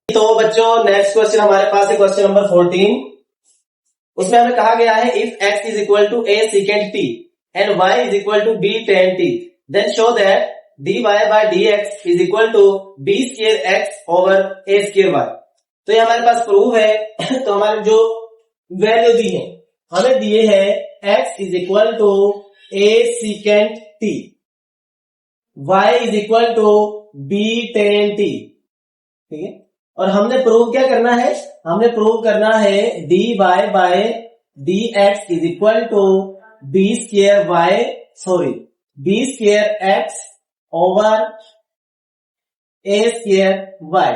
तो बच्चों next question हमारे पास है क्वेश्चन नंबर 14। उसमें हमें कहा गया है if x is equal to a secant t and y is equal to b tan t then show that dy by dx is equal to b square x over a square y। तो ये हमारे पास proof है। तो हमारे जो value दी है हमें दिए है x is equal to a secant t, y is equal to b tan t, ठीक है। और हमने प्रूव क्या करना है, हमने प्रूव करना है dy by dx is equal to b square y b square x over a square y।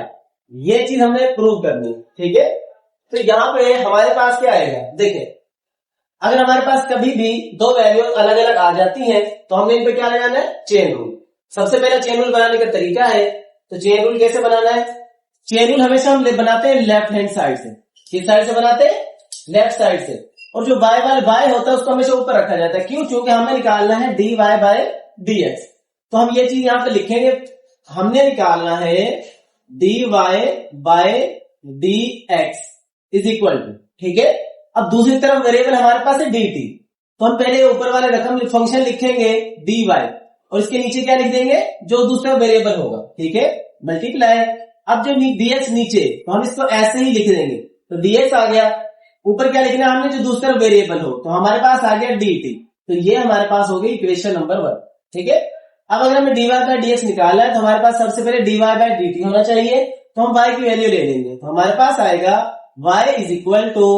ये चीज हमने प्रूव करनी है, ठीक है। तो यहां पे हमारे पास क्या आएगा, देखिए अगर हमारे पास कभी भी दो वैल्यू अलग अलग आ जाती हैं तो हमने इन पे क्या लगाना है, चेन रूल। सबसे पहले चेन रूल बनाने का तरीका है, तो चेन रूल कैसे बनाना है, चेन रूल हमेशा हम बनाते हैं लेफ्ट हैंड साइड से। किस साइड से बनाते हैं, लेफ्ट साइड से। और जो बाय होता है उसको हमेशा ऊपर रखा जाता है, क्यों, क्योंकि हमें निकालना है dy बाय dx। तो हम ये चीज यहां पे लिखेंगे, हमने निकालना है dy by dx is equal to, ठीक है। अब दूसरी तरफ वेरिएबल हमारे पास है dt, तो हम पहले ऊपर वाले रकम फंक्शन लिखेंगे dy और इसके नीचे क्या लिख देंगे, जो दूसरा वेरिएबल होगा, ठीक है, मल्टीप्लाई। अब जो dx नीचे, तो हम इसको ऐसे ही लिख देंगे, तो dx आ गया, ऊपर क्या लिखना है हमने, जो दूसरा वेरिएबल हो, तो हमारे पास आ गया dt। तो ये हमारे पास हो गई इक्वेशन नंबर 1, ठीक है। अब अगर हमें dy बाय dx निकालना है तो हमारे पास सबसे पहले dy बाय dt होना चाहिए, तो हम y की वैल्यू ले लेंगे, तो हमारे पास आएगा y is equal to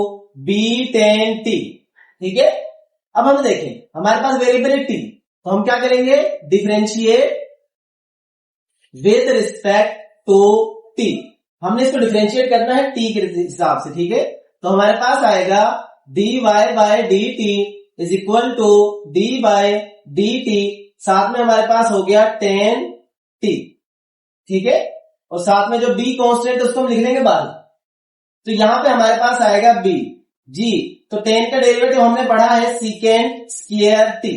b tan t, ठीक है। अब हम देखें हमारे पास वेरिएबल है t, तो हम क्या करेंगे, differentiate with respect to t। हमने इसको डिफरेंशिएट करना है t के हिसाब से, ठीक है। तो हमारे पास आएगा dy by dt is equal to d by dt, साथ में हमारे पास हो गया tan t, ठीक है। और साथ में जो b कांस्टेंट है उसको हम लिख लेंगे बाद। तो यहां पे हमारे पास आएगा b g, तो tan का डेरिवेटिव हमने पढ़ा है secant स्क्वायर t,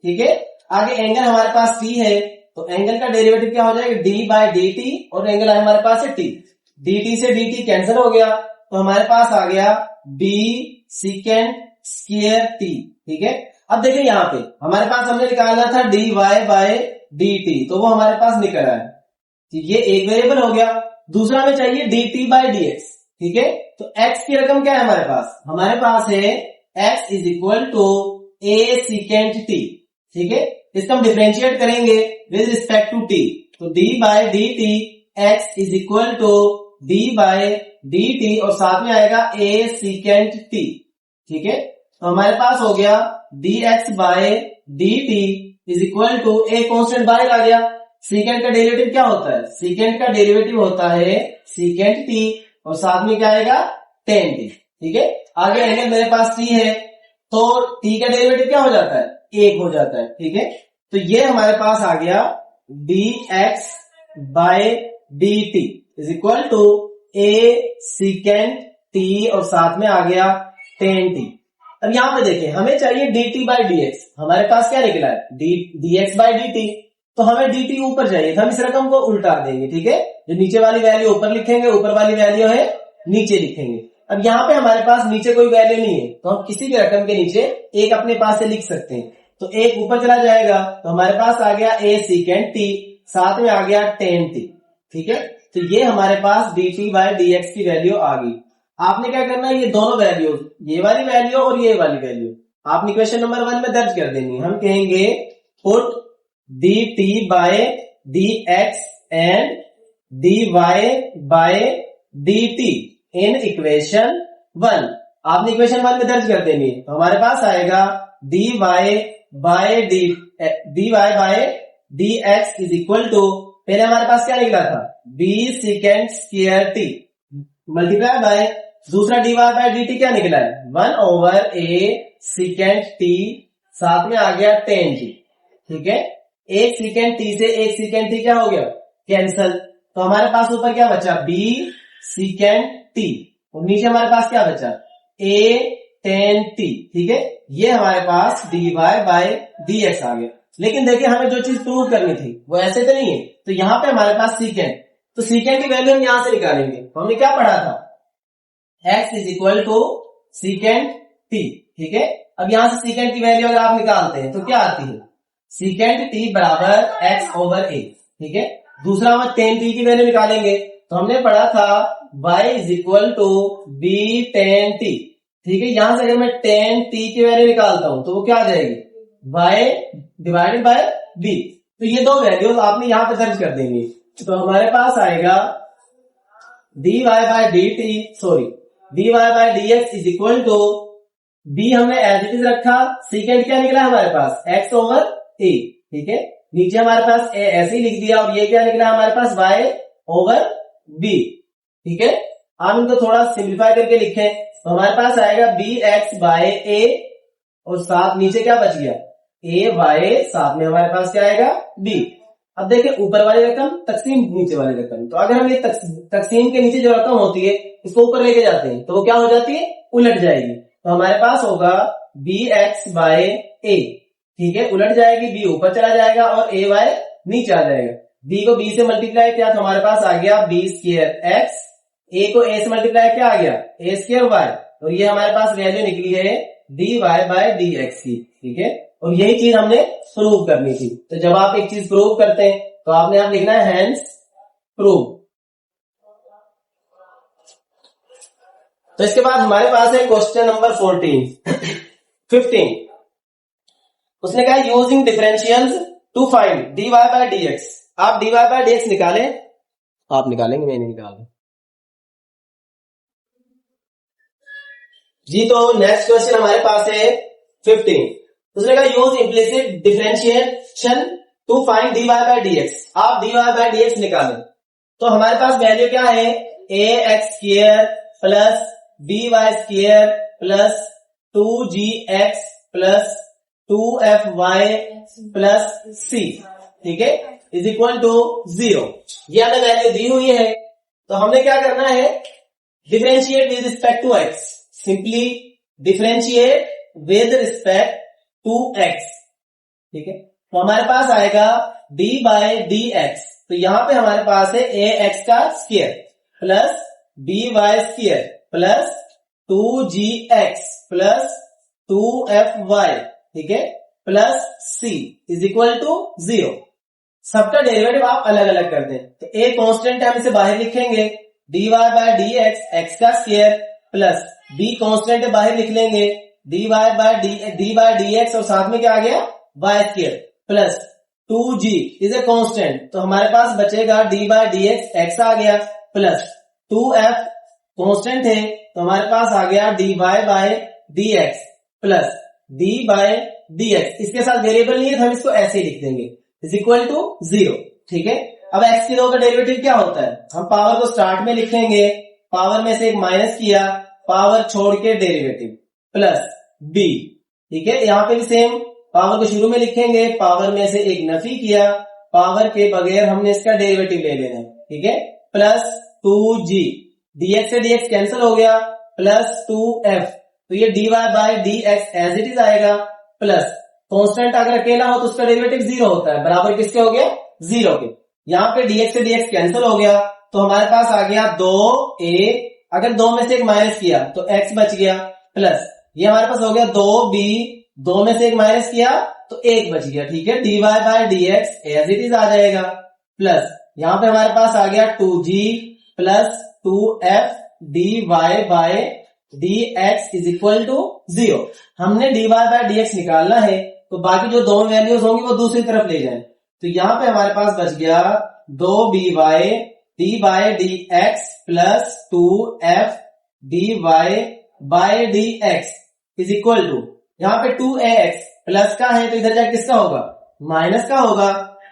ठीक है। आगे एंगल हमारे पास t है, तो एंगल का डेरिवेटिव क्या हो जाएगा, d बाय dt, और एंगल हमारे पास है t, dt से dt कैंसिल हो गया, तो हमारे पास आ गया b secant स्क्वायर t, ठीक है। अब देखिए यहाँ पे हमारे पास हमने निकालना था dy बाय dt, तो वो हमारे पास निकल आया, ये एक वेरिएबल हो गया। दूसरा में चाहिए dt बाय dx, ठीक है। तो x की रकम क्या है हमारे पास है x is equal to a secant t, ठीक है। इसका हम डिफरेंशिएट करेंगे विद रिस्पेक्ट टू t, तो d by dt x is equal to d by dt, और साथ में आएगा a secant t, ठीक है। तो हमारे पास हो गया dx by dt is equal to a constant बाहर आ गया। सेकेंड का डेरिवेटिव क्या होता है, सेकेंड का डेरिवेटिव होता है secant t, और साथ में क्या आएगा, tan t, ठीक है। आगे एंगल मेरे पास t है, तो t का डेरिवेटिव क्या हो जाता है, 1 हो जाता है, ठीक है। तो ये हमारे पास आ गया dx by dt is equal to a secant t, और साथ में आ गया tan t। अब यहां पे देखिए हमें चाहिए dt बाय dx, हमारे पास क्या निकला है, dx बाय dt, तो हमें dt ऊपर चाहिए, तो हम इस रकम को उल्टा देंगे, ठीक है। जो नीचे वाली वैल्यू ऊपर लिखेंगे, ऊपर वाली वैल्यू है नीचे लिखेंगे। अब यहाँ पे हमारे पास नीचे कोई वैल्यू नहीं है, तो हम किसी भी रकम के नीचे एक अपने पास से लिख सकते हैं, तो एक ऊपर चला जाएगा, तो हमारे पास आ गया a secant t, साथ में आ गया tan t, ठीक है। तो ये हमारे पास dt बाय dx की वैल्यू आ गई। आपने क्या करना है, ये दोनों वैल्यू, ये वाली वैल्यू और ये वाली वैल्यू आपने क्वेश्चन नंबर 1 में दर्ज कर देनी है। हम कहेंगे put dt by dx and dy by dt in equation 1, आपने इक्वेशन 1 में दर्ज कर देनी है। तो हमारे पास आएगा dy by dx is equal to, पहले हमारे पास क्या निकला था, b secant square t multiply by, दूसरा dy बाय dt क्या निकला है, 1 ओवर a secant t, साथ में आ गया tan t, ठीक है। एक secant t से एक secant t क्या हो गया, कैंसल, तो हमारे पास ऊपर क्या बचा, b secant t, और नीचे हमारे पास क्या बचा, a tan t, ठीक है। ये हमारे पास dy बाय dx आ गया। लेकिन देखिए हमें जो चीज प्रूव करनी थी वो ऐसे तो नहीं है, तो यहाँ पे हमारे पास secant, तो सीकेंड की वैल्यू हम यहां से निकालेंगे। तो हमने क्या पढ़ा था, x is equal to secant t, ठीक है। अब यहां से सीकेंड की वैल्यू अगर आप निकालते हैं तो क्या आती है, सीकेंड t बराबर x ओवर a, ठीक है। दूसरा हम tan t की वैल्यू निकालेंगे। तो हमने पढ़ा था y is equal to b tan t, ठीक है। यहां से अगर मैं tan t की वैल्यू निकालता हूं तो वो क्या आ जाएगी, y डिवाइडेड बाय b। तो ये दो वैल्यूज आपने यहां पर दर्ज कर देंगे। तो हमारे पास आएगा dy by dt, sorry dy by dx is equal to b हमने एज इट इज रखा, सीकेंड क्या निकला हमारे पास x ओवर a, ठीक है। नीचे हमारे पास a ऐसे ही लिख दिया और ये क्या निकला हमारे पास y ओवर b, ठीक है। आप इनको थोड़ा सिंप्लीफाई करके लिखें तो हमारे पास आएगा bx बाय a और साथ नीचे क्या बच गया a y, साथ में हमारे पास क्या आएगा b। अब देखिए ऊपर वाली रकम तकसीम नीचे वाली रकम, तो अगर हम ये तकसीम के नीचे जो रकम होती है इसको ऊपर लेके जाते हैं तो वो क्या हो जाती है, उलट जाएगी। तो हमारे पास होगा bx बाय a, ठीक है, उलट जाएगी, b ऊपर चला जाएगा और a y नीचे आ जाएगा। b को b से मल्टीप्लाई किया तो हमारे पास आ गया b स्क्वायर x, a को a से मल्टीप्लाई क्या आ गया a स्क्वायर y, और ये हमारे पास वैल्यू निकली है dy बाय dx की, ठीक है। और यही चीज हमने प्रूव करनी थी। तो जब आप एक चीज प्रूव करते हैं तो आपने आप लिखना है हेंस प्रूव। तो इसके बाद हमारे पास है क्वेश्चन नंबर 15। उसने कहा using differentials to find dy by dx। आप dy बाय dx निकालें, आप निकालेंगे, मैं नहीं निकालूंगा जी। तो नेक्स्ट क्वेश्चन हमारे पास है 15। उसने कहा use implicit differentiation to find dy by dx। आप dy बाय dx निकालें तो हमारे पास वैल्यू क्या है, ax square plus by square plus 2gx plus 2fy plus c, ठीक है, इज इक्वल टू 0। ये हमें वैल्यू दी हुई है। तो हमने क्या करना है, differentiate with respect to x, simply differentiate with respect to x, ठीक है। तो हमारे पास आएगा d बाय dx, तो यहां पे हमारे पास है ax का square plus by square plus 2gx plus 2fy, ठीक है, plus c is equal to 0। सबका डेरिवेटिव आप अलग अलग कर दें। तो a कांस्टेंट हम इसे बाहर लिखेंगे dy बाय dx x का स्क्वायर प्लस b कांस्टेंट बाहर लिख लेंगे dy बाय dx और साथ में क्या आ गया y square plus 2g is a constant. तो हमारे पास बचेगा dy बाय dx x आ गया प्लस 2f कांस्टेंट है तो हमारे पास आ गया dy by dx plus d by dx। इसके साथ वेरिएबल नहीं है तो हम इसको ऐसे ही लिख देंगे इज इक्वल टू 0, ठीक है। अब x की रो का डेरिवेटिव क्या होता है, हम पावर को स्टार्ट में लिखेंगे, पावर में से एक माइनस किया, पावर छोड़ के डेरिवेटिव प्लस b, ठीक है। यहाँ पे भी सेम पावर को शुरू में लिखेंगे, पावर में से एक नफी किया, पावर के बगैर हमने इसका डेरिवेटिव ले लेना है, ठीक है, प्लस 2g, dx से dx कैंसिल हो गया प्लस 2f, तो ये dy by dx as it is आएगा प्लस कांस्टेंट अगर अकेला हो तो उसका डेरिवेटिव 0 होता है, बराबर किसके हो गया 0 के। यहाँ पे dx से dx कैंसिल हो गया तो हमारे पास आ गया 2a, अगर 2 में से एक माइनस किया तो x बच गया प्लस ये हमारे पास हो गया 2b, 2 में से एक माइनस किया तो 1 बच गया, ठीक है, dy by dx as it is आ जाएगा प्लस यहाँ पे हमारे पास आ गया 2g plus 2f dy by dx is equal to 0। हमने dy बाय dx निकालना है तो बाकी जो दो वैल्यूज होंगी वो दूसरी तरफ ले जाएं। तो यहाँ पे हमारे पास बच गया 2by dy by dx plus 2f dy by dx is equal to, यहाँ पे 2ax प्लस का है तो इधर जाके किसका होगा माइनस का होगा,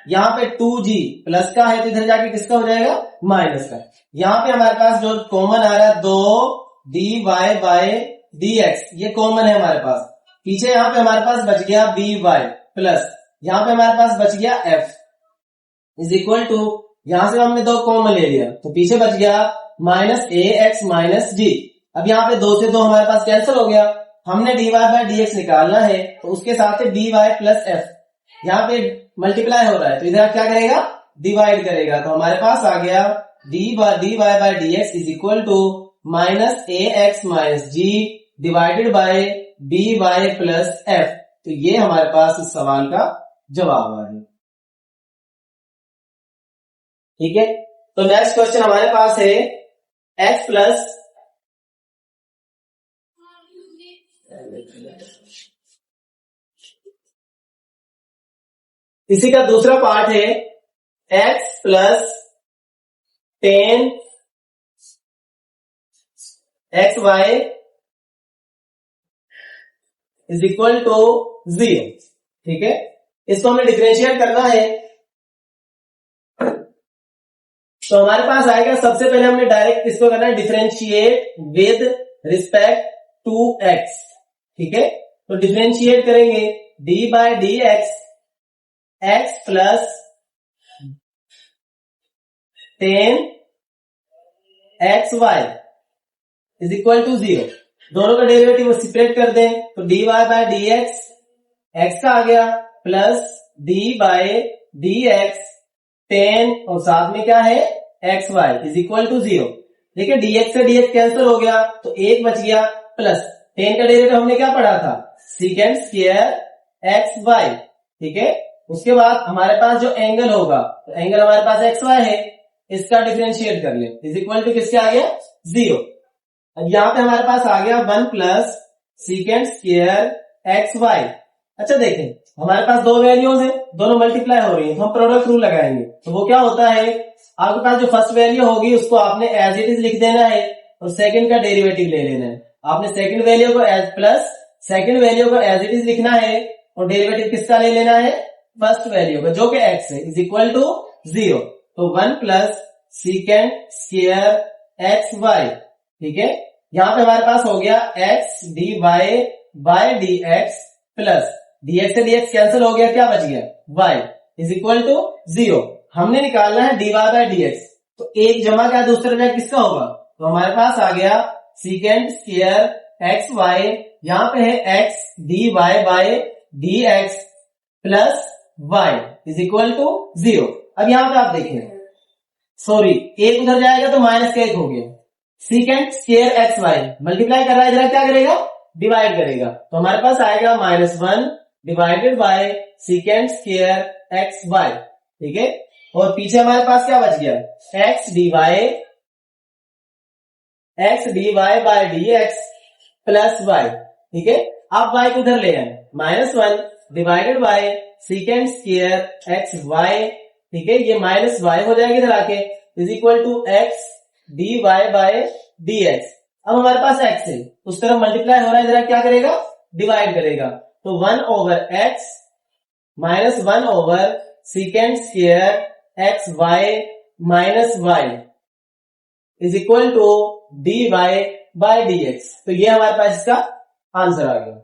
यहाँ पे 2g प्लस का है तो इधर जाके किसका हो जाएगा माइनस का। यहाँ पे हमारे पास जो कॉमन आ रहा है 2 dy बाय dx, ये कॉमन है हमारे पास। पीछे यहाँ पे हमारे पास बच गया by प्लस यहाँ पे हमारे पास बच गया f इज इक्वल टू, यहां से हमने 2 कॉमन ले लिया तो पीछे बच गया माइनस ax माइनस d। अब यहाँ पे 2 से 2 हमारे पास कैंसिल हो गया, हमने dy बाय dx निकालना है तो उसके साथ dy प्लस f, यहाँ पे मल्टीप्लाई हो रहा है तो इधर क्या करेगा डिवाइड करेगा, तो हमारे पास आ गया D Y by D X is equal to minus A X minus G divided by B Y plus F. तो ये हमारे पास इस सवाल का जवाब है। ठीक है, तो नेक्स्ट क्वेश्चन हमारे पास है एक्स प्लस इसी का दूसरा पार्ट है X plus 10 X Y is equal to 0। ठीक है, इसको हमें डिफरेंशिएट करना है। तो हमारे पास आएगा, सबसे पहले हमने डायरेक्ट इसको करना है differentiate with respect to x. ठीक है, तो डिफरेंशिएट करेंगे D by D X X plus 10 X Y is equal to 0। दोनों का डेरिवेटिव सेपरेट कर दें तो D Y by D X X का आ गया plus D by D X 10 और साथ में क्या है X Y is equal to 0। देखिए dx से dx कैंसिल हो गया तो एक बच गया प्लस 10 का डेरिवेटिव हमने क्या पढ़ा था सीकेंड स्क्वायर एक्स वाई। ठीक है, उसके बाद हमारे पास जो एंगल होगा तो एंगल हमारे पास एक्स वाई है, इसका डिफरेंशिएट कर ले इज इक्वल टू किसके आ गया 0। अब यहाँ पे हमारे पास आ गया 1 plus secant square x Y. अच्छा देखें, हमारे पास दो वैल्यूज है, दोनों मल्टीप्लाई हो रही है तो हम प्रोडक्ट रूल लगाएंगे। तो वो क्या होता है, आपके पास जो फर्स्ट वैल्यू होगी उसको आपने एज इट इज लिख देना है और सेकंड का डेरिवेटिव ले लेना है। आपने सेकंड वैल्यू को एज प्लस सेकंड वैल्यू को एज इट इज लिखना है और डेरिवेटिव किसका ले लेना है फर्स्ट वैल्यू का जो कि एक्स है इज इक्वल टू 0। तो 1 plus secant square x Y. ठीक है, यहाँ पे हमारे पास हो गया x D Y by D x plus dx से dx कैंसिल हो गया, क्या बच गया y इज इक्वल टू 0। हमने निकालना है dy बाय dx, तो एक जमा क्या दूसरा जगह किसका होगा, तो हमारे पास आ गया सीकेंड स्क्वायर एक्स वाई, यहाँ पे है x dy by dx plus y is equal to 0। अब यहाँ पे आप देखें, सॉरी एक उधर जाएगा तो माइनस का 1 हो गया, secant square x Y multiply कर रहा है, जरा क्या करेगा डिवाइड करेगा, तो हमारे पास आएगा -1 divided by second square x Y. ठीक है, और पीछे हमारे पास क्या बच गया x D Y by D x plus y. ठीक है, आप वाई को उधर ले आए, -1 divided by second square x Y. ठीक है, ये माइनस वाई हो जाएगा इधर आके is equal to x D Y by D x. अब हमारे पास एक्स है, उस तरफ मल्टीप्लाई हो रहा है, जरा क्या करेगा डिवाइड करेगा, तो 1 over x minus 1 over second square x y minus y is equal to d Y by D x. तो ये हमारे पास इसका आंसर आ गया।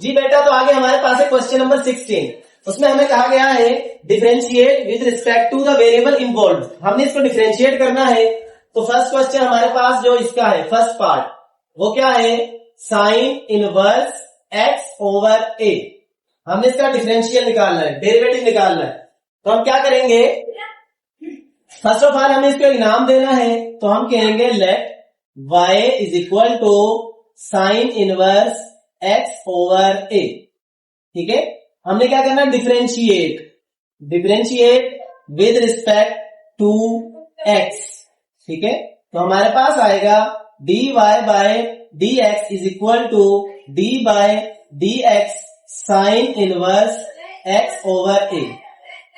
जी बेटा, तो आगे हमारे पास है क्वेश्चन नंबर 16। उसमें हमें कहा गया है differentiate with respect to the variable involve. हमने इसको डिफरेंशिएट करना है, तो फर्स्ट क्वेश्चन हमारे पास जो इसका है फर्स्ट पार्ट वो क्या है साइन इनवर्स एक्स ओवर ए। हमने इसका डिफरेंशियल निकालना है, डेरिवेटिव निकालना है, तो हम क्या करेंगे फर्स्ट ऑफ ऑल हमें इसको एक नाम देना है, तो हम कहेंगे let y is equal to sine inverse x over a. ठीक है, हमने क्या करना है differentiate with respect to x. ठीक है, तो हमारे पास आएगा dy by dx is equal to d by dx sine inverse x over a।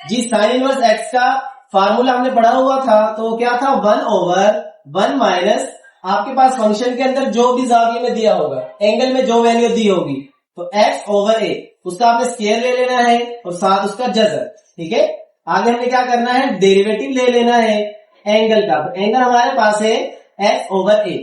जी साइन इनवर्स x का फार्मूला हमने पढ़ा हुआ था, तो क्या था 1 ओवर 1 माइनस आपके पास फंक्शन के अंदर जो भी जाविये में दिया होगा, एंगल में जो वैल्यू दी होगी, तो x ओवर a उसका आपने स्क्वायर ले लेना है और साथ उसका जज़र। ठीक है, आगे हमें क्या करना है डेरिवेटिव ले लेना है एंगल का, तो एंगल हमारे पास है x ओवर a।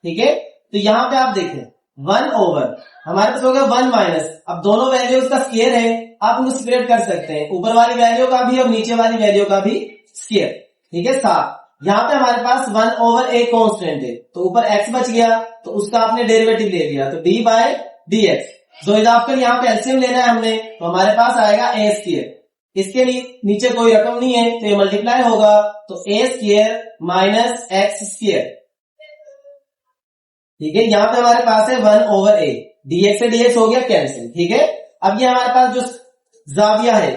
ठीक है, तो यहां पे आप देखें 1 ओवर हमारे पास हो गया 1 माइनस, अब दोनों वैल्यूज का स्क्वायर है, आप उनको सेपरेट कर सकते हैं, ऊपर वाली वैल्यू का भी और नीचे वाली वैल्यू का भी स्क्वायर। ठीक है, साथ यहाँ पे हमारे पास 1 ओवर a कांस्टेंट है, तो ऊपर x बच गया, तो उसका आपने डेरिवेटिव ले लिया, तो d बाय dx। जो इजाफकर यहाँ पे एलसीएम लेना है हमने, तो हमारे पास आएगा a स्क्वायर। इसके नीचे कोई रकम नहीं है तो ये मल्टीप्लाई होगा, तो ए स्क्वायर माइनस एक्स स्क्वायर, ठीक है। यहां पे हमारे पास है 1/a, dx से dx हो गया कैंसिल, ठीक है। अब ये हमारे पास जो जाविया है,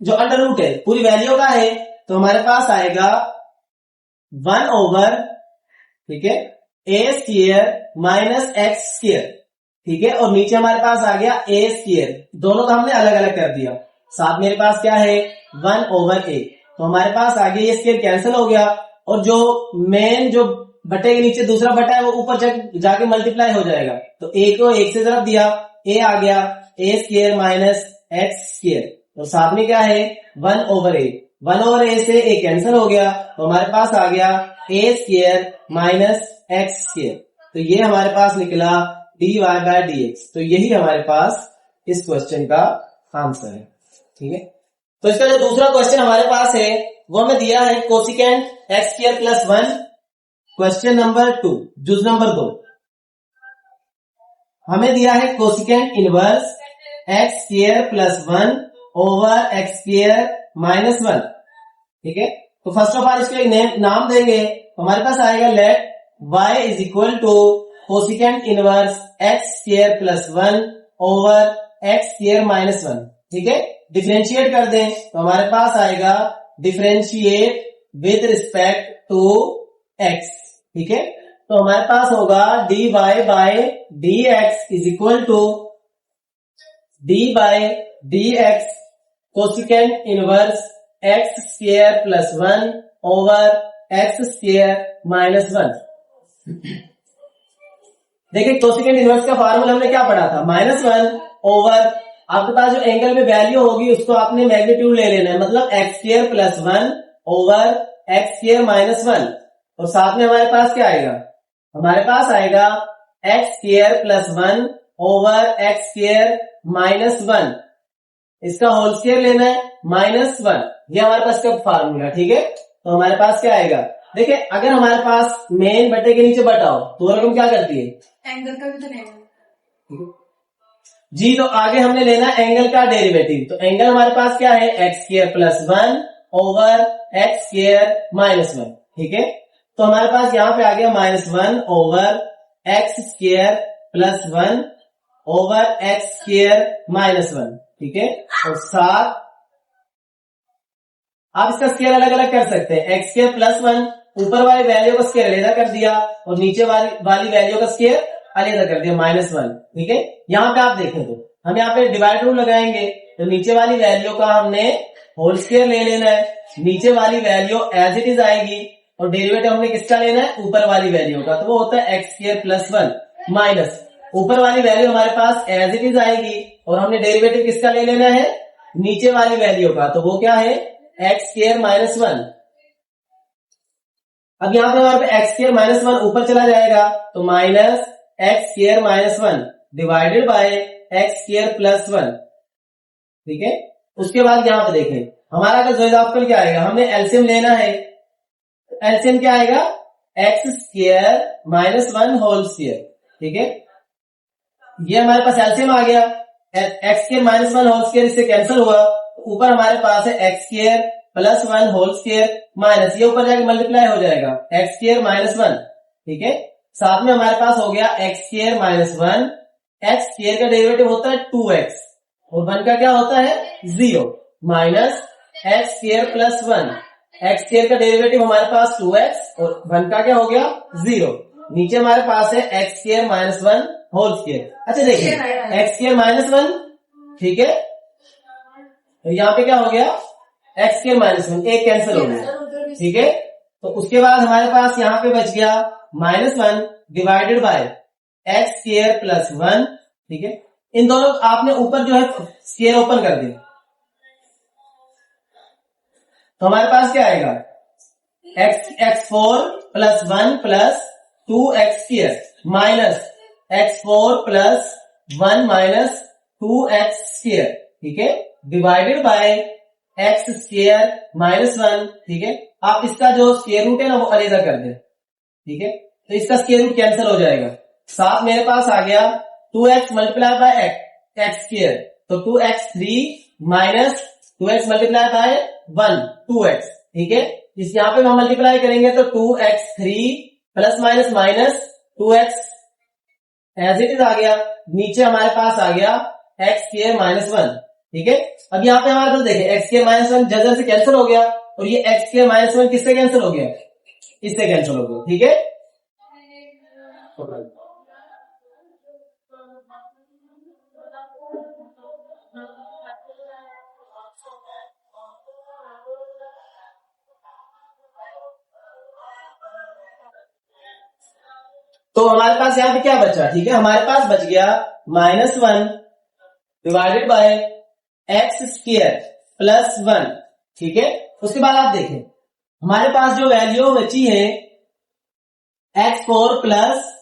जो अंडर रूट है, पूरी वैल्यू का है, तो हमारे पास आएगा 1/, ठीक है, ए स्क्वायर माइनस एक्स स्क्वायर, ठीक है। और नीचे हमारे पास आ गया ए स्क्वायर, दोनों का हमने अलग अलग कर दिया। साथ मेरे पास क्या है 1/a, तो हमारे पास आगे ये स्क्वायर कैंसिल हो गया, और जो मेन जो बटे के नीचे दूसरा बटा है वो ऊपर जाके मल्टीप्लाई हो जाएगा, तो ए को एक से तरफ दिया, ए आ गया ए स्क्वायर माइनस एक्स स्क्वायर, और साथ में क्या है 1/a, 1/a से ए कैंसिल हो गया, तो हमारे पास आ गया ए स्क्वायर माइनस एक्स स्क्वायर, तो ये हमारे पास निकला dy/dx। तो यही हमारे पास इस क्वेश्चन का आंसर है, ठीक है। तो इसका जो दूसरा क्वेश्चन हमारे पास है वो हमें दिया है cosecant x square plus 1, question number 2, जुज नंबर 2। हमें दिया है cosecant inverse x square plus 1 over x square minus 1, ठीक है। तो फर्स्ट ऑफ ऑल इसको एक नाम देंगे, हमारे पास आएगा let y is equal to cosecant inverse x square plus 1 over x square minus 1, ठीक है। डिफरेंशिएट कर दें तो हमारे पास आएगा differentiate with respect to x, ठीक है। तो हमारे पास होगा dy by dx is equal to d by dx cosecant inverse x square plus 1 over x square minus 1। देखिए कोसिकेंट इनवर्स का फार्मूला हमने क्या पढ़ा था, -1 ओवर, आपके पास जो एंगल में वैल्यू होगी उसको आपने मैग्नीट्यूड ले लेना है, मतलब x square plus 1 over x square minus 1, और साथ में हमारे पास क्या आएगा, हमारे पास आएगा x square plus 1 over x square minus 1, इसका होल स्क्वायर लेना है -1, ये हमारे पास का फार्मूला, ठीक है। तो हमारे पास क्या आएगा, देखिए अगर हमारे पास मेन बटे के नीचे बटा हो तो रकम क्या करती है, एंगल का भी तो लेना जी। तो आगे हमने लेना एंगल का डेरिवेटिव, तो एंगल हमारे पास क्या है x square plus 1 over x square minus 1, ठीक है। तो हमारे पास यहां पे आ गया -1 over x square plus 1 over x square minus 1, ठीक है। और साथ आप इसका स्क्वायर अलग अलग कर सकते हैं, एक्स स्क्वायर प्लस 1 ऊपर वाली वैल्यू का स्क्वायर अलग कर दिया और नीचे वाली वैल्यू का स्क्वायर अलग कर दिया -1, ठीक है। यहां पे आप देखें तो हम यहाँ पे डिवाइड रूल लगाएंगे, तो नीचे वाली वैल्यू का हमने होल स्क्वायर ले लेना है, नीचे वाली वैल्यू एज इट इज आएगी, और डेरिवेटिव हमने किसका लेना है, ऊपर वाली वैल्यू का, तो वो होता है एक्स स्क्वायर प्लस 1 माइनस ऊपर वाली वैल्यू हमारे पास एज इट इज आएगी, और हमने डेरिवेटिव किसका ले लेना है, नीचे वाली वैल्यू का, तो वो क्या है एक्स स्क्वायर माइनस 1। अब यहाँ पे हमारे एक्स स्क्वायर माइनस 1 ऊपर चला जाएगा, तो minus x square minus 1 divided bye x square plus 1, ठीक है। उसके बाद यहाँ पे देखें हमारा अगर जोइडाफ्कल क्या आएगा, हमने एलसीएम लेना है, एलसीएम क्या आएगा x square minus 1 whole square, ठीक है। ये हमारे पास एलसीएम आ गया, x square minus 1 whole square इससे कैंसिल हुआ, ऊपर हमारे पास है x square plus 1 whole square minus, ये ऊपर जाके मल्टीप्लाई हो जाएगा एक्स स्क्वायर माइनस 1, ठीक है। साथ में हमारे पास हो गया x square minus 1, x square का डेरिवेटिव होता है 2x और 1 का क्या होता है 0, minus x square plus 1, x square का डेरिवेटिव हमारे पास 2x और 1 का क्या हो गया 0, नीचे हमारे पास है x square minus 1 whole square. अच्छा देखिए एक्स स्क्वायर माइनस 1, ठीक है, तो यहाँ पे क्या हो गया एक्स स्क्वायर माइनस 1, एक कैंसिल हो गया, ठीक है। तो उसके बाद हमारे पास यहाँ पे बच गया -1 divided bye x square plus 1, ठीक है। इन दोनों आपने ऊपर जो है स्क्वायर ओपन कर दिया, तो हमारे पास क्या आएगा x4 plus 1 plus 2x square minus x4 plus 1 minus 2x square, ठीक है, divided by x square minus 1, ठीक है। आप इसका जो स्क्वायर रूट है ना वो अलग कर दें, ठीक है, तो इसका स्क्वायर रूट कैंसिल हो जाएगा। साथ मेरे पास आ गया 2x multiply by x square, तो 2x3 minus 2x multiply by 1 2x, ठीक है। इस यहाँ पे हम मल्टीप्लाई करेंगे तो 2x3 plus minus minus 2x as it is आ गया, नीचे हमारे पास आ गया x² माइनस 1, ठीक है। अब यहाँ पे हमारे पास देखिए x² माइनस 1 जजर से कैंसिल हो गया और ये x² माइनस 1 किससे कैंसिल हो गया, इससे कैंसिल हो गया, ठीक है। तो हमारे पास यहाँ पे क्या बचा, ठीक है, हमारे पास बच गया -1 डिवाइडेड बाय x² प्लस 1, ठीक है। उसके बाद आप देखें हमारे पास जो वैल्यू बची है x4 प्लस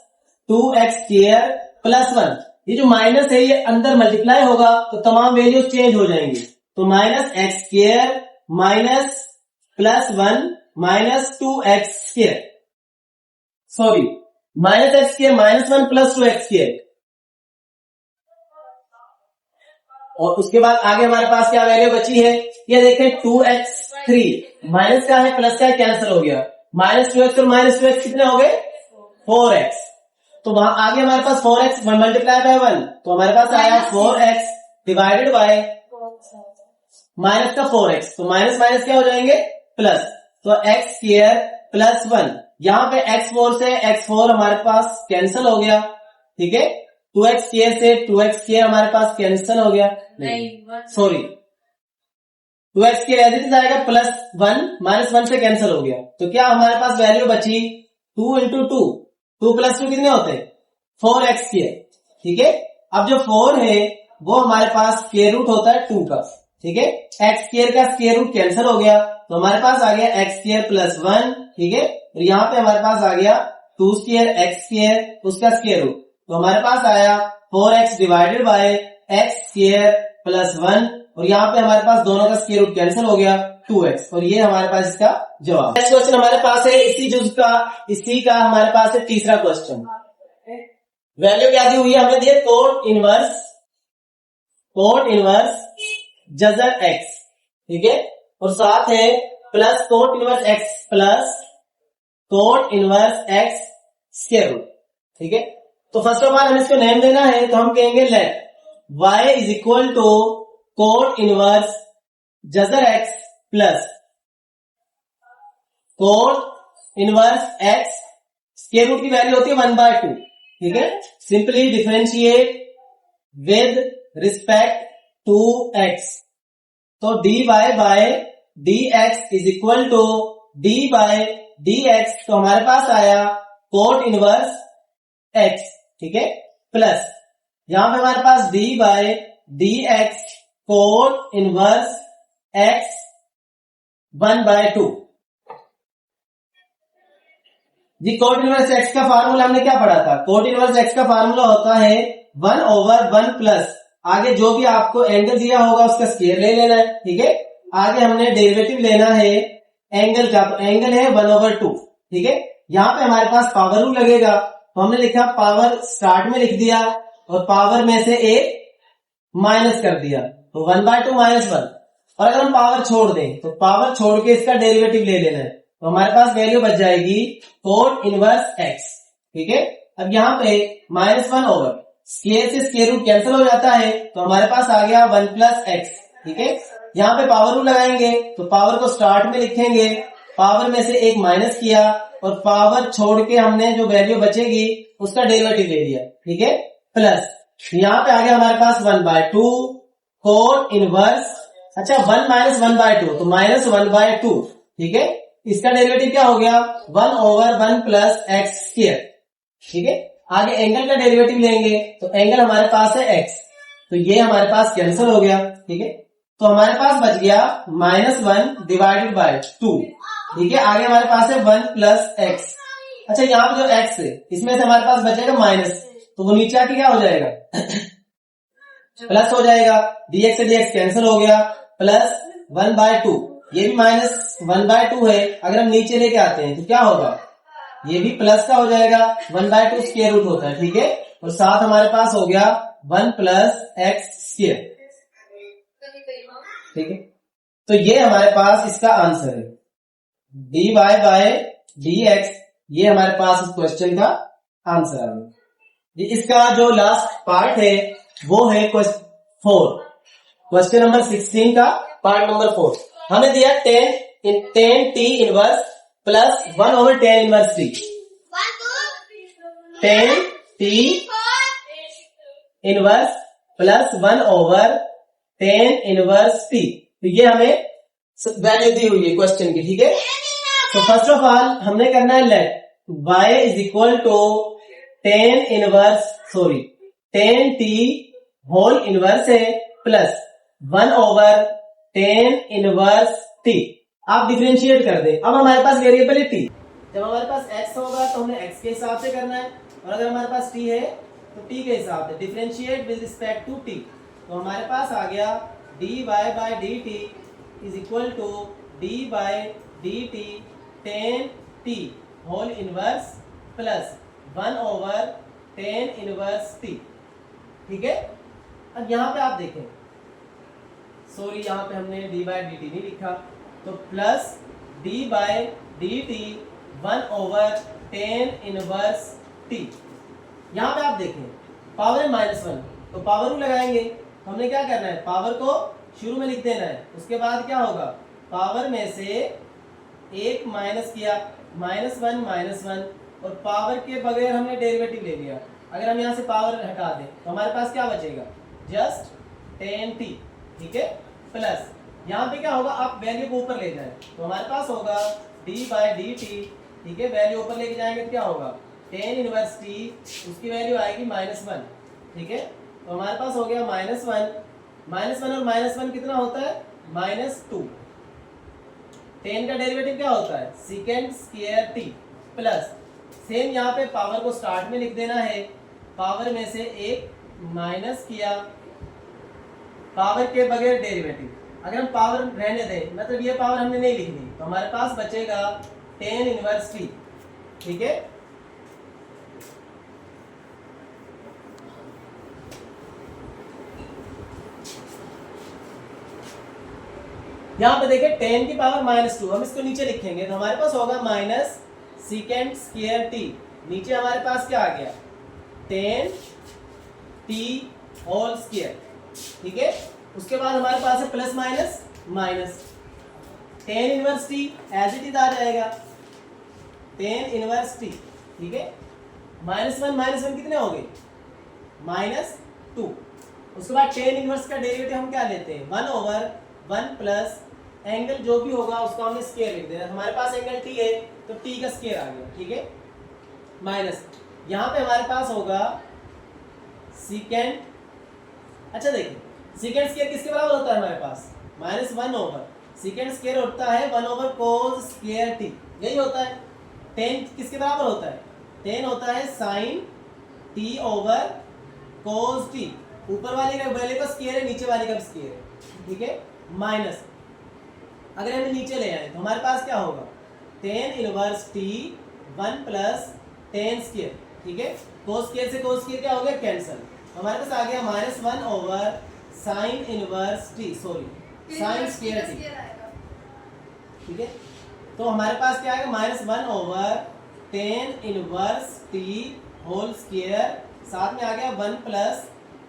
2x² प्लस 1, ये जो माइनस है ये अंदर मल्टीप्लाई होगा तो तमाम वैल्यूज चेंज हो जाएंगी, तो -x² minus plus 1 minus 2x², sorry -x² minus 1 plus 2x², और उसके बाद आगे हमारे पास क्या वैल्यू बची है, ये देखें 2x3 माइनस का है प्लस का है कैंसिल हो गया, -2x और -2x कितने हो गए 4x, तो वहां आगे हमारे पास 4x मल्टीप्लाई बाय 1, तो हमारे पास आया 4x डिवाइडेड बाय माइनस का 4x, तो माइनस माइनस क्या हो जाएंगे प्लस, तो x² प्लस 1, यहाँ पे x4 से x4 हमारे पास कैंसिल हो गया, ठीक है। 2x² से 2x² हमारे पास कैंसिल हो गया, नहीं sorry 2x² as it is आएगा प्लस 1 माइनस 1 से कैंसिल हो गया, तो क्या हमारे पास वैल्यू बची 2 इंटू 2 प्लस 2 कितने होते हैं 4x², ठीक है। अब जो 4 है वो हमारे पास स्क्वायर रूट होता है 2 का, ठीक है। x² का स्क्वायर रूट कैंसिल हो गया तो हमारे पास आ गया x² प्लस 1, ठीक है, और यहाँ पे हमारे पास आ गया 2² x² उसका स्क्वायर रूट, तो हमारे पास आया 4x divided by x² plus 1, और यहाँ पे हमारे पास दोनों का स्क्वायर रूट कैंसिल हो गया 2x, और ये हमारे पास इसका जवाब। नेक्स्ट क्वेश्चन हमारे पास है इसी का हमारे पास है तीसरा क्वेश्चन। वैल्यू क्या दी हुई है, हमें दिए कोट इनवर्स जजर x, ठीक है, और साथ है plus cot inverse x plus cot inverse x square root, ठीक है। तो फर्स्ट ऑफ ऑल हमें इसको नेम देना है, तो हम कहेंगे let y is equal to cot inverse जजर x plus cot inverse x square root की वैल्यू होती है 1/2, ठीक है। Simply differentiate with respect to x, तो dy by dx is equal to d by dx, तो हमारे पास आया कोट इनवर्स x, ठीक है, प्लस यहां पे हमारे पास d by dx cot inverse x 1/2। जी कोट इनवर्स x का फार्मूला हमने क्या पढ़ा था, कोट इनवर्स x का फार्मूला होता है 1/1 प्लस आगे जो भी आपको एंगल दिया होगा उसका स्क्वायर ले लेना है, ठीक है। आगे हमने डेरिवेटिव लेना है एंगल का, तो एंगल है 1/2, ठीक है। यहाँ पे हमारे पास पावर रूल लगेगा, तो हमने लिखा पावर स्टार्ट में लिख दिया और पावर में से एक माइनस कर दिया, तो 1/2 माइनस 1, और अगर हम पावर छोड़ दें तो पावर छोड़ के इसका डेरिवेटिव ले लेना है, तो हमारे पास वैल्यू बच जाएगी कोट इनवर्स x, ठीक है। अब यहाँ पे -1 ओवर स्क्वायर से स्क्वायर रूट कैंसिल हो जाता है, तो हमारे पास आ गया 1 प्लस x, ठीक है। यहाँ पे पावर रूल लगाएंगे तो पावर को स्टार्ट में लिखेंगे, पावर में से एक माइनस किया और पावर छोड़ के हमने जो वैल्यू बचेगी उसका डेरिवेटिव ले लिया, ठीक है, प्लस यहाँ पे आ गया हमारे पास 1/2 कोट इनवर्स, अच्छा 1 माइनस 1/2 तो -1/2, ठीक है। इसका डेरिवेटिव क्या हो गया 1/1 प्लस x², ठीक है। आगे एंगल का डेरिवेटिव लेंगे तो एंगल हमारे पास है x, तो ये हमारे पास कैंसिल हो गया, ठीक है। तो हमारे पास बच गया -1 डिवाइडेड बाय 2, ठीक है। आगे हमारे पास है 1 प्लस x, अच्छा यहाँ पे जो x है इसमें से हमारे पास बचेगा माइनस, तो वो नीचे आके क्या हो जाएगा प्लस हो जाएगा, dx से dx कैंसिल हो गया, प्लस 1/2, ये भी -1/2 है, अगर हम नीचे लेके आते हैं तो क्या होगा, ये भी प्लस का हो जाएगा, 1/2 स्क्वायर रूट होता है, ठीक है, और साथ हमारे पास हो गया 1 प्लस x², ठीक है। तो ये हमारे पास इसका आंसर है, dy बाय dx, ये हमारे पास इस क्वेश्चन का आंसर है। इसका जो लास्ट पार्ट है वो है क्वेश्चन नंबर 16 का पार्ट नंबर 4। हमें दिया 10 t inverse plus 1/10 inverse t, 10 t inverse plus 1/10 inverse t। तो ये हमें वैल्यू दी हुई है क्वेश्चन की, ठीक है। तो फर्स्ट ऑफ ऑल हमने करना है let y is equal to 10 t whole inverse है प्लस 1/10 इनवर्स t। आप डिफरेंशिएट कर दें। अब हमारे पास वेरिएबल है t। जब हमारे पास x होगा तो हमें x के हिसाब से करना है, और अगर हमारे पास t है तो t के हिसाब से differentiate with respect to t। तो हमारे पास आ गया dy by dt is equal to d by dt 10t whole inverse plus 1/10 inverse t, ठीक है। अब यहाँ पे आप देखें, सॉरी यहाँ पे हमने d बाय dt नहीं लिखा, तो plus d by dt 1/10 inverse t। यहाँ पे आप देखें पावर है -1, तो पावर रूल लगाएंगे। हमने क्या करना है, पावर को शुरू में लिख देना है, उसके बाद क्या होगा, पावर में से एक माइनस किया, -1 और पावर के बगैर हमने डेरिवेटिव ले लिया। अगर हम यहाँ से पावर हटा दें तो हमारे पास क्या बचेगा, जस्ट 10t, ठीक है, प्लस यहाँ पे क्या होगा, आप वैल्यू को ऊपर ले जाएं तो हमारे पास होगा d बाय dt, ठीक है। वैल्यू ऊपर लेके जाएंगे तो क्या होगा, 10 इनवर्स t, उसकी वैल्यू आएगी -1, ठीक है। तो हमारे पास हो गया -1 और -1 कितना होता है, -2। 10 का डेरिवेटिव क्या होता है, second square t, plus same यहाँ पे पावर को स्टार्ट में लिख देना है, पावर में से एक माइनस किया, पावर के बगैर डेरिवेटिव। अगर हम पावर रहने दें, मतलब ये पावर हमने नहीं लिखनी, तो हमारे पास बचेगा 10 इनवर्स t, ठीक है। यहाँ पे देखिए 10 की पावर -2, हम इसको नीचे लिखेंगे तो हमारे पास होगा माइनस सेकेंड स्क्वायर t। नीचे हमारे पास क्या आ गया, 10t होल स्क्वायर, ठीक है। उसके बाद हमारे पास है plus minus 10 inverse t as it is आ जाएगा, 10 इनवर्स t, ठीक है। -1 कितने हो गए, -2। उसके बाद 10 इनवर्स का डेरिवेटिव हम क्या लेते हैं, 1/1 प्लस एंगल जो भी होगा उसका हमने स्क्वायर लिख देना। हमारे पास एंगल t है तो t का स्क्वायर आ गया, ठीक है, माइनस यहाँ पे हमारे पास होगा सेकेंड। अच्छा देखिए सेकेंड स्क्वायर किसके बराबर होता है हमारे पास, -1/, सेकेंड स्क्वायर होता है 1/cos स्क्वायर t, यही होता है। 10 किसके बराबर होता है, 10 होता है sin t over cos t। ऊपर वाले का वैल्यू का स्क्वायर है, नीचे वाले का स्क्वायर है, ठीक है, माइनस। अगर हमें नीचे ले आए तो हमारे पास क्या होगा, 10 इनवर्स t 1 प्लस 10 स्क्वायर, ठीक है। cos स्क्वायर से cos स्क्वायर क्या हो गया, कैंसिल। हमारे पास आ गया -1 sin inverse t, sorry sin square t, ठीक है। तो हमारे पास क्या आएगा, -1/10 इनवर्स t होल स्क्वायर, साथ में आ गया 1 प्लस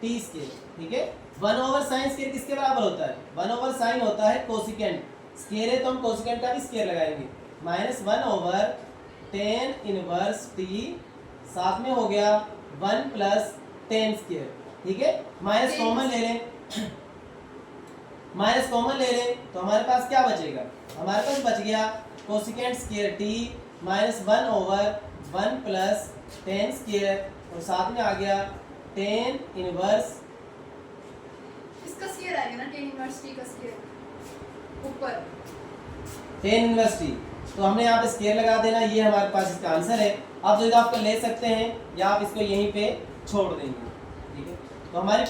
t स्क्वायर, ठीक है। 1/sin स्क्वायर किसके बराबर होता है, 1/sin होता है कोसिकेंट, स्क्वायर है तो हम कोसिकेंट का भी स्क्वायर लगाएंगे। -1/10 इनवर्स t, साथ में हो गया 1 प्लस 10 स्क्वायर, ठीक है। माइनस कॉमन ले लें, तो हमारे पास क्या बचेगा, हमारे पास बच गया cosecant square t -1/1 plus 10 square, और साथ में आ गया 10 इनवर्स, इसका स्क्वायर आएगा ना, 10 इनवर्स t का स्क्वायर ऊपर 10 इनवर्स t। तो हमने यहाँ पे स्क्वायर लगा देना, ये हमारे पास इसका आंसर है। आप जो आपको ले सकते हैं या आप इसको यहीं पे छोड़ देंगे, ठीक है। तो हमारे